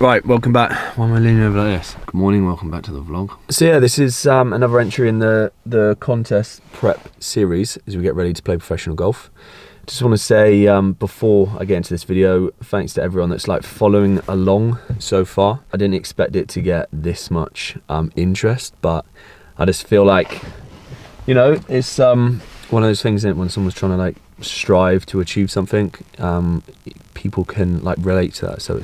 Right, welcome back. Why am I leaning over like this? Good morning, welcome back to the vlog. So yeah, this is another entry in the contest prep series as we get ready to play professional golf. Just want to say before I get into this video, thanks to everyone that's like following along so far. I didn't expect it to get this much interest, but I just feel like, you know, it's one of those things, isn't it, when someone's trying to like strive to achieve something, people can like relate to that, so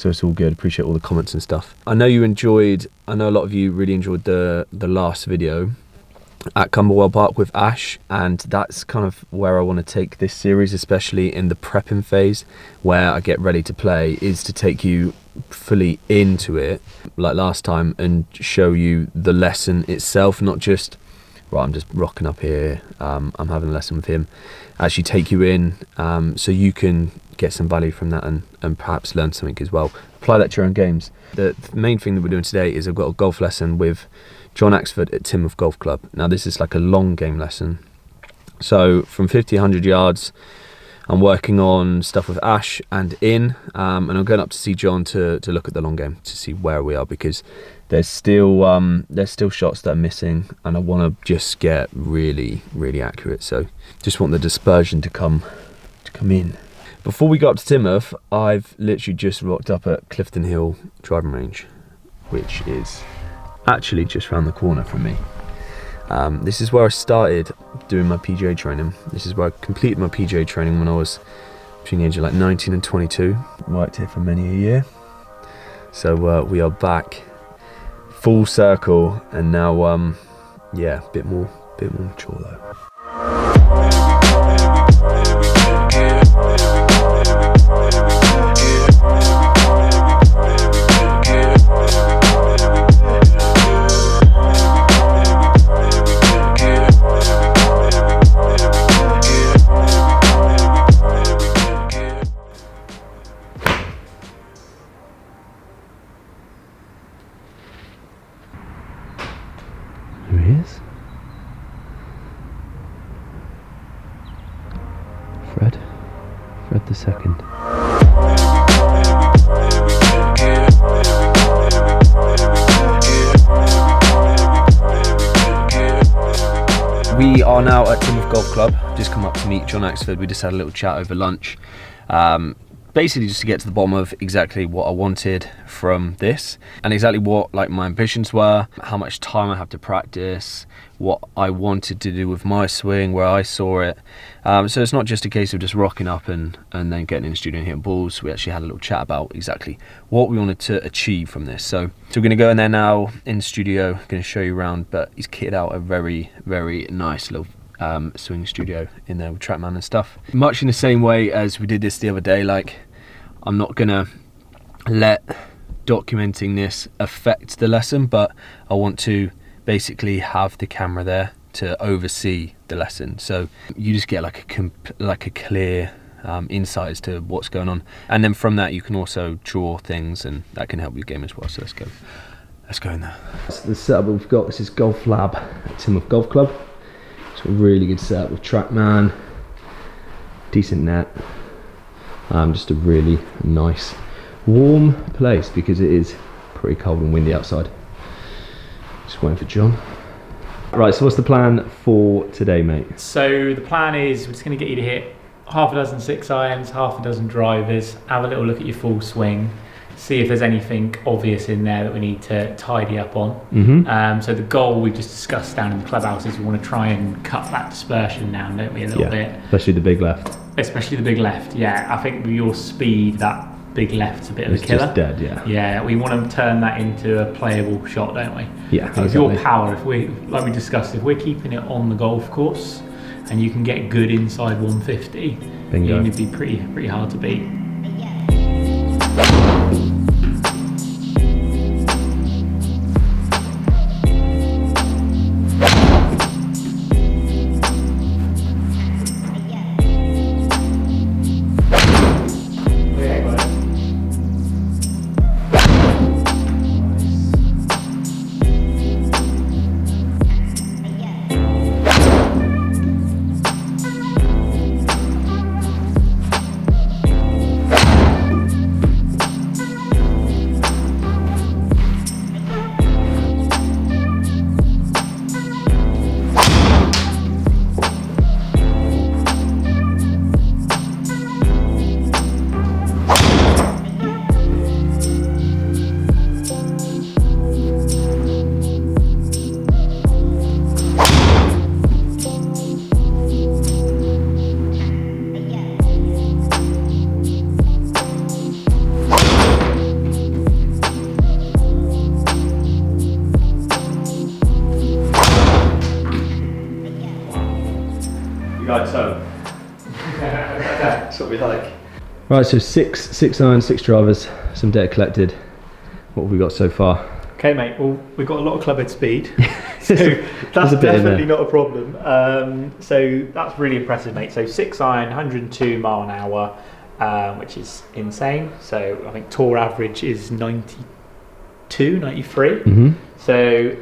it's all good. Appreciate all the comments and stuff. I know a lot of you really enjoyed the last video at Camberwell Park with Ash, and that's kind of where I want to take this series, especially in the prepping phase where I get ready to play, is to take you fully into it like last time and show you the lesson itself, not just, right, I'm just rocking up here, I'm having a lesson with him. Actually take you in so you can get some value from that and perhaps learn something as well. Apply that to your own games. The main thing that we're doing today is I've got a golf lesson with Jon Axford at Teignmouth Golf Club. Now this is like a long game lesson. So from 50, 100 yards, I'm working on stuff with Ash and and I'm going up to see Jon to look at the long game, to see where we are, because there's still shots that are missing and I want to just get really, really accurate. So just want the dispersion to come in. Before we go up to Teignmouth, I've literally just rocked up at Clifton Hill driving range, which is actually just around the corner from me. This is where I started doing my PGA training. This is where I completed my PGA training when I was between the age of like 19 and 22. Worked here for many a year. So we are back full circle, and now yeah, a bit more mature though. Here he is. Fred the second. We are now at Teignmouth Golf Club. Just come up to meet Jon Axford. We just had a little chat over lunch. Basically just to get to the bottom of exactly what I wanted from this and exactly what like my ambitions were, how much time I have to practice, what I wanted to do with my swing, where I saw it. So it's not just a case of just rocking up and then getting in the studio and hitting balls. We actually had a little chat about exactly what we wanted to achieve from this. So we're going to go in there now in the studio, going to show you around, but he's kitted out a very, very nice little swing studio in there with TrackMan and stuff. Much in the same way as we did this the other day, like I'm not gonna let documenting this affect the lesson, but I want to basically have the camera there to oversee the lesson, so you just get like a clear insight as to what's going on, and then from that you can also draw things and that can help your game as well. So let's go in there. So the setup we've got, this is Golf Lab at Teignmouth Golf Club. It's a really good setup with TrackMan, decent net, just a really nice warm place because it is pretty cold and windy outside. Just waiting for Jon. Right, so what's the plan for today, mate? So the plan is we're just going to get you to hit half a dozen 6-irons, half a dozen drivers, have a little look at your full swing, see if there's anything obvious in there that we need to tidy up on. So the goal we've just discussed down in the clubhouse is we want to try and cut that dispersion down, don't we, a little bit. Especially the big left. Especially the big left, yeah. I think with your speed, that big left's a bit of a killer. It's just dead, yeah. Yeah, we want to turn that into a playable shot, don't we? Yeah, exactly. With your power, if we, like we discussed, if we're keeping it on the golf course and you can get good inside 150, bingo, you're going to be pretty hard to beat. Right, so six irons, 6 drivers, some data collected. What have we got so far? Okay, mate. Well, we've got a lot of clubhead speed, so that's definitely not a problem. So that's really impressive, mate. So 6 iron, 102 mile an hour, which is insane. So I think tour average is 92, 93. Mm-hmm. So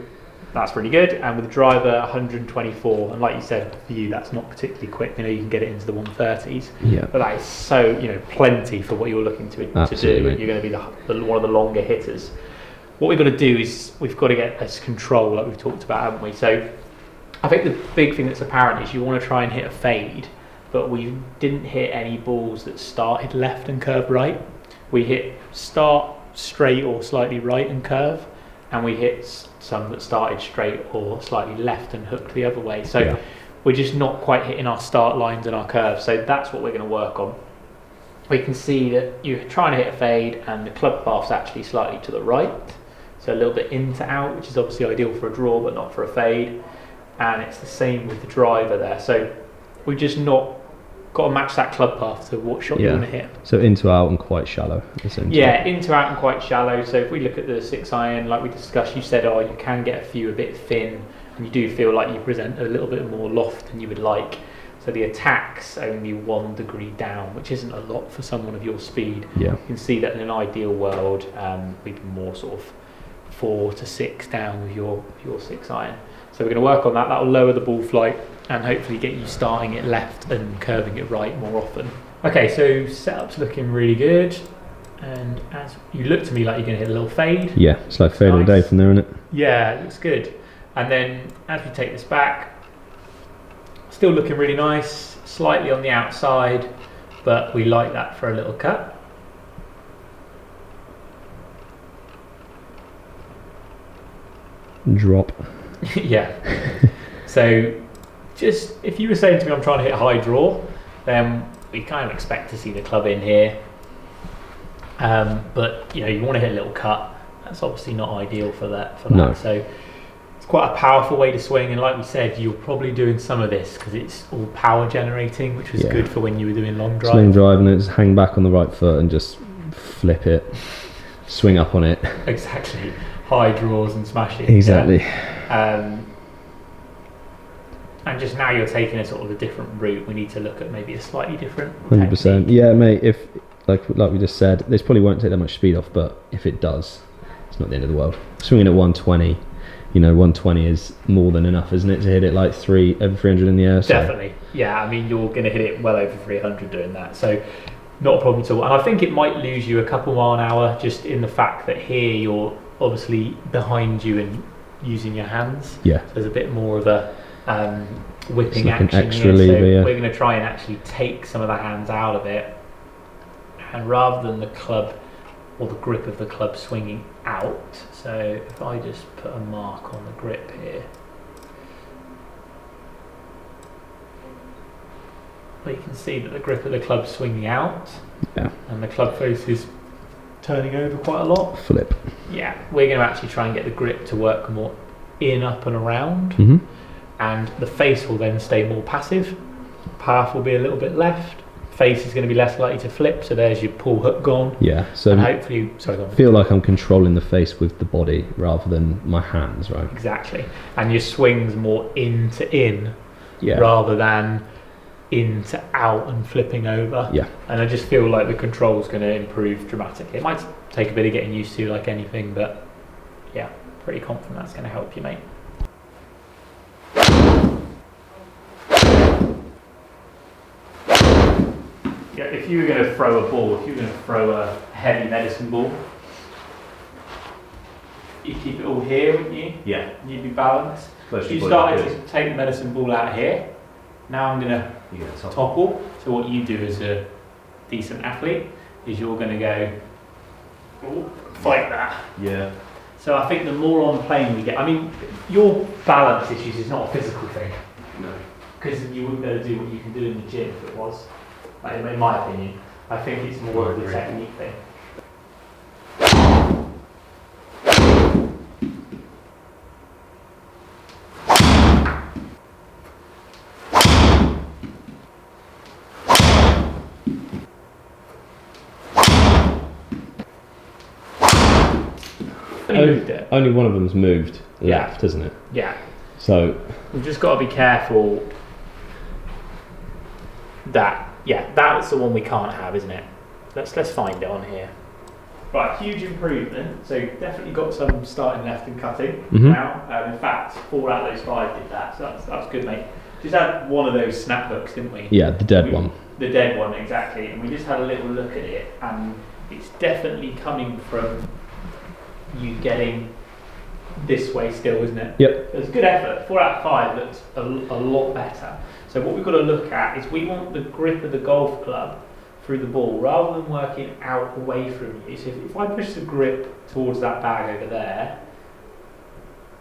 that's really good. And with the driver, 124. And like you said, for you, that's not particularly quick. You can get it into the 130s. Yeah. But that is so, plenty for what you're looking to do. Mate. You're going to be one of the longer hitters. What we've got to do is we've got to get this control, like we've talked about, haven't we? So I think the big thing that's apparent is you want to try and hit a fade, but we didn't hit any balls that started left and curved right. We hit start straight or slightly right and curve, and we hit some that started straight or slightly left and hooked the other way. So we're just not quite hitting our start lines and our curves. So that's what we're going to work on. We can see that you're trying to hit a fade and the club path's actually slightly to the right. So a little bit in to out, which is obviously ideal for a draw, but not for a fade. And it's the same with the driver there. So we've just not got to match that club path to what shot you want to hit. So into out and quite shallow at the same time. Yeah, into out and quite shallow. So if we look at the 6 iron, like we discussed, you said, you can get a few a bit thin, and you do feel like you present a little bit more loft than you would like. So the attack's only 1 degree down, which isn't a lot for someone of your speed. Yeah. You can see that in an ideal world, we'd be more sort of 4 to 6 down with your 6 iron. So we're going to work on that. That will lower the ball flight and hopefully get you starting it left and curving it right more often. Okay, so setup's looking really good. And as you look to me like you're going to hit a little fade. Yeah, it's like fade all day from there, isn't it? Yeah, it looks good. And then as we take this back, still looking really nice, slightly on the outside, but we like that for a little cut. Drop. Yeah. So just if you were saying to me I'm trying to hit a high draw, then we kind of expect to see the club in here. But you want to hit a little cut. That's obviously not ideal for that. No. So it's quite a powerful way to swing, and like we said, you're probably doing some of this because it's all power generating, which was good for when you were doing long drive. Long drive, and it's hang back on the right foot and just flip it, swing up on it. Exactly. High draws and smashing. Exactly. Yeah? And just now you're taking a sort of a different route. We need to look at maybe a slightly different 100%. technique. Yeah, mate. If like we just said, this probably won't take that much speed off, but if it does, it's not the end of the world. Swinging at 120, 120 is more than enough, isn't it, to hit it like over 300 in the air? So. Definitely. Yeah, I mean, you're going to hit it well over 300 doing that. So not a problem at all. And I think it might lose you a couple mile an hour just in the fact that here you're obviously behind you and using your hands. Yeah. So there's a bit more of a whipping like action an extra here. lever, So yeah. we're going to try and actually take some of the hands out of it. And rather than the club or the grip of the club swinging out, so if I just put a mark on the grip here, well, you can see that the grip of the club swinging out, and the club face is turning over quite a lot. Flip. Yeah, we're going to actually try and get the grip to work more in, up and around, and the face will then stay more passive. Path will be a little bit left. Face is going to be less likely to flip, so there's your pull hook gone. Yeah, so and hopefully, go on. Feel like I'm controlling the face with the body rather than my hands, right? Exactly, and your swing's more in to in, rather than in to out and flipping over. Yeah, and I just feel like the control's going to improve dramatically. It might take a bit of getting used to, like anything, but yeah, pretty confident that's going to help you, mate. Yeah, if you were going to throw a ball, if you were going to throw a heavy medicine ball, you'd keep it all here, wouldn't you? Yeah. You'd be balanced. If you started to take the medicine ball out here, now I'm going to topple. So what you do as a decent athlete is you're going to go like that. Yeah. So I think the more on plane we get, I mean, your balance issues is not a physical thing. No. Because you wouldn't be able to do what you can do in the gym if it was. Like, in my opinion, I think it's more of the technique thing. definitely moved it. Only one of them's moved left, isn't it? Yeah. So we've just got to be careful that's the one we can't have, isn't it? Let's find it on here. Right, huge improvement. So definitely got some starting left and cutting now. In fact, 4 out of those 5 did that. So that's good, mate. Just had one of those snap hooks, didn't we? Yeah, the dead one. The dead one, exactly. And we just had a little look at it, and it's definitely coming from you getting this way still, isn't it? Yep. It's a good effort. 4 out of 5 looks a lot better. So what we've got to look at is we want the grip of the golf club through the ball rather than working out away from you. So if I push the grip towards that bag over there,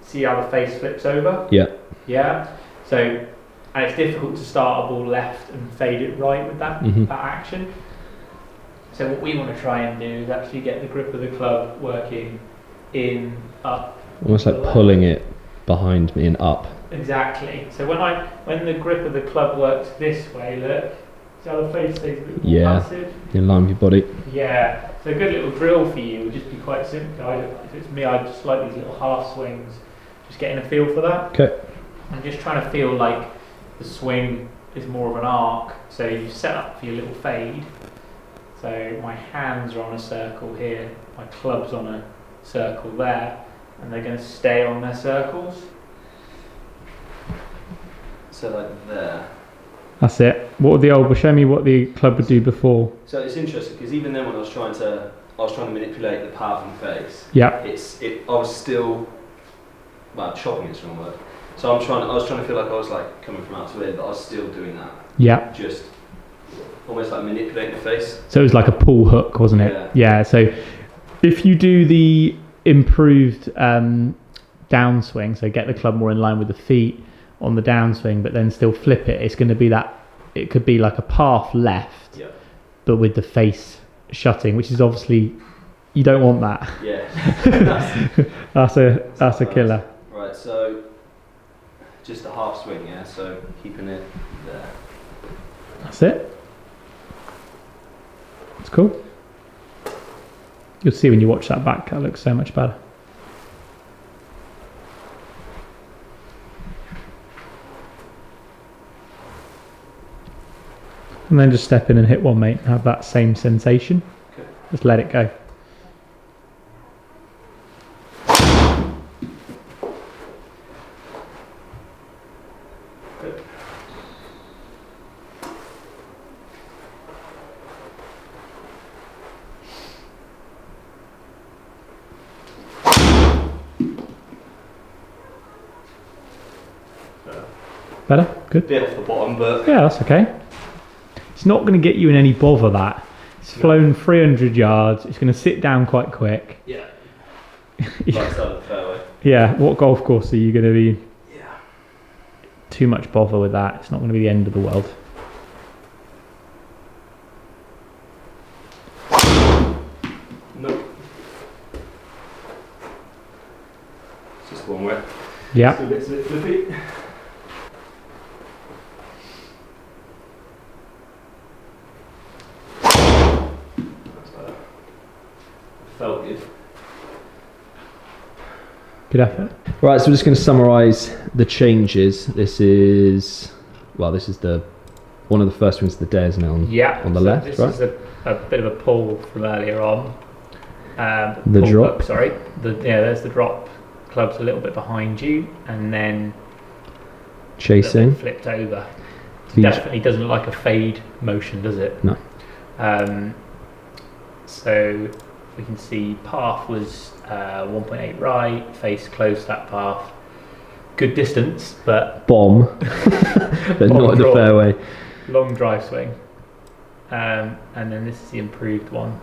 see how the face flips over? Yeah. Yeah. So, and it's difficult to start a ball left and fade it right with that action. So what we want to try and do is actually get the grip of the club working in, up. Almost like pulling it behind me and up. Exactly. So when the grip of the club works this way, look, see how the face stays a bit more passive? In line with your body. Yeah. So a good little drill for you would just be quite simple. If it's me, I'd just like these little half swings, just getting a feel for that. Okay. I'm just trying to feel like the swing is more of an arc. So you set up for your little fade. So my hands are on a circle here, my club's on a circle there, and they're going to stay on their circles. So like there. That's it. Show me what the club would do before. So it's interesting because even then when I was trying to manipulate the path and face. Yeah. I was still, chopping is the wrong word. So I was trying to feel like I was like coming from out to in, but I was still doing that. Yeah. Just almost like manipulating the face. So it was like a pull hook, wasn't it? Yeah. So if you do the improved downswing, so get the club more in line with the feet on the downswing, but then still flip it, it's going to be that, it could be like a path left, but with the face shutting, which is obviously, you don't want that. Yeah. that's a killer. Right, so just a half swing, yeah, so keeping it there. That's it. It's cool. You'll see when you watch that back, that looks so much better. And then just step in and hit one, mate, and have that same sensation. Okay. Just let it go. Good. Better? Good? Bit off the bottom, but yeah, that's okay. It's not going to get you in any bother, that. It's flown 300 yards. It's going to sit down quite quick. Yeah. Right side of the fairway. Yeah, what golf course are you going to be? Yeah. Too much bother with that. It's not going to be the end of the world. Nope. It's just one way. Yeah. Two bits of it flippy. Felt good. Good effort. Right, so we're just going to summarise the changes. This is the one of the first ones, the Dares now on the left, this right? This is a bit of a pull from earlier on. The drop. Hook, sorry. There's the drop. Club's a little bit behind you, and then chasing. Flipped over. Definitely doesn't look like a fade motion, does it? No. So we can see path was 1.8 right, face close that path. Good distance, but bomb, but not at the fairway. Long drive swing, and then this is the improved one.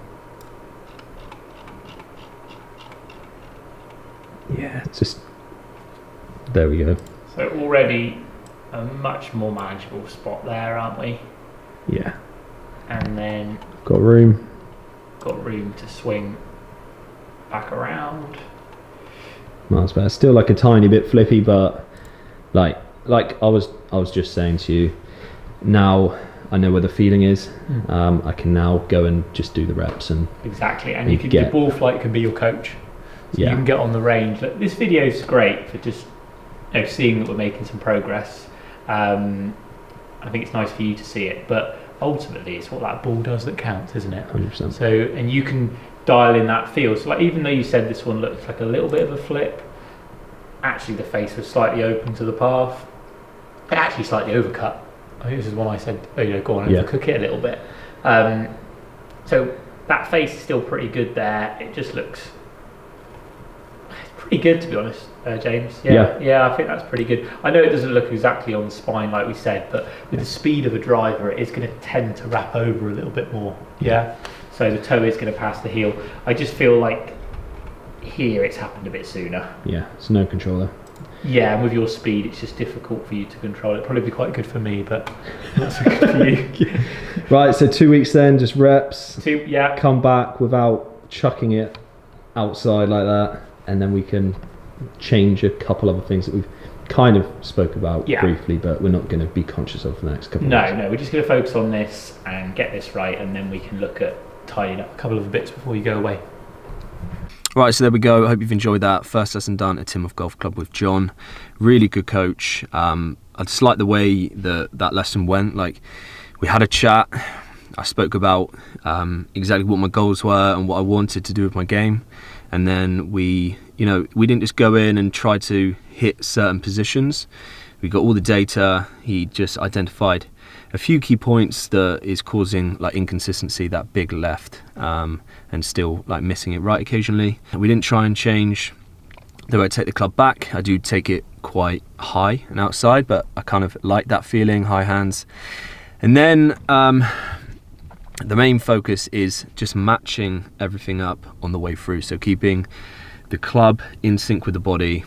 Yeah, just there we go. So already a much more manageable spot there, aren't we? Yeah. And then got room to swing back around. Miles better. Still like a tiny bit flippy, but like I was just saying to you, now I know where the feeling is. I can now go and just do the reps and exactly. And your ball flight can be your coach. So you can get on the range. Like, this video is great for just seeing that we're making some progress. I think it's nice for you to see it, but ultimately it's what that ball does that counts, isn't it? 100%. So, and you can dial in that feel. So like, even though you said this one looks like a little bit of a flip, actually the face was slightly open to the path. It actually slightly overcut. I think this is one I said, go on and overcook it a little bit. So that face is still pretty good there. It just looks pretty good, to be honest, James. Yeah, I think that's pretty good. I know it doesn't look exactly on the spine like we said, but with the speed of a driver, it is going to tend to wrap over a little bit more. Yeah. So the toe is going to pass the heel. I just feel like here it's happened a bit sooner. Yeah, it's no controller. Yeah, and with your speed, it's just difficult for you to control. It'd probably be quite good for me, but not so good for you. Right, so 2 weeks then, just reps. Yeah. Come back without chucking it outside like that, and then we can change a couple other things that we've kind of spoke about briefly, but we're not going to be conscious of for the next couple of weeks. No, we're just going to focus on this and get this right, and then we can look at tidying up a couple of bits before you go away. Right, so there we go. I hope you've enjoyed that. First lesson done at Teignmouth Golf Club with Jon. Really good coach. I just like the way that lesson went. Like, we had a chat. I spoke about exactly what my goals were and what I wanted to do with my game. And then we didn't just go in and try to hit certain positions. We got all the data. He just identified a few key points that is causing like inconsistency, that big left, and still like missing it right occasionally. We didn't try and change the way I take the club back. I do take it quite high and outside, but I kind of like that feeling, high hands. And then the main focus is just matching everything up on the way through. So keeping the club in sync with the body,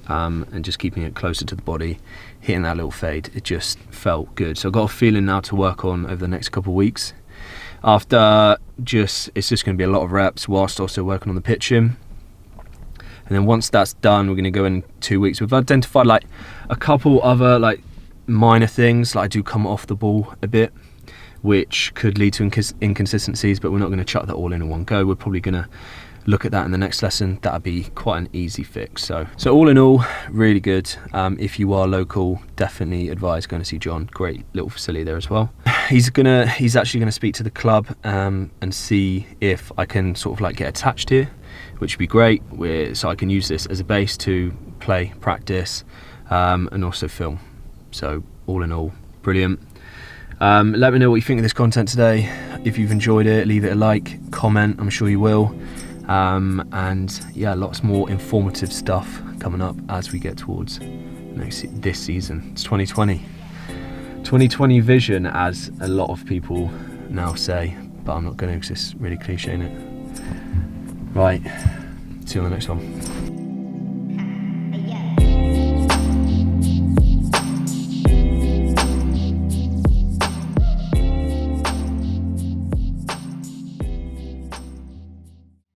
and just keeping it closer to the body, hitting that little fade. It just felt good. So I've got a feeling now to work on over the next couple of weeks. After it's just going to be a lot of reps whilst also working on the pitching. And then once that's done, we're going to go in 2 weeks. We've identified like a couple other like minor things. Like I do come off the ball a bit, which could lead to inconsistencies, but we're not going to chuck that all in one go. We're probably going to look at that in the next lesson. That'd be quite an easy fix. So all in all, really good. If you are local, definitely advise going to see Jon. Great little facility there as well. He's actually gonna speak to the club and see if I can sort of like get attached here, which would be great. So I can use this as a base to play, practice, and also film. So all in all, brilliant. Let me know what you think of this content today. If you've enjoyed it, leave it a like, comment. I'm sure you will. And yeah, lots more informative stuff coming up as we get towards this season. It's 2020 vision, as a lot of people now say, but I'm not going to, because it's really cliche, innit? Right, see you on the next one.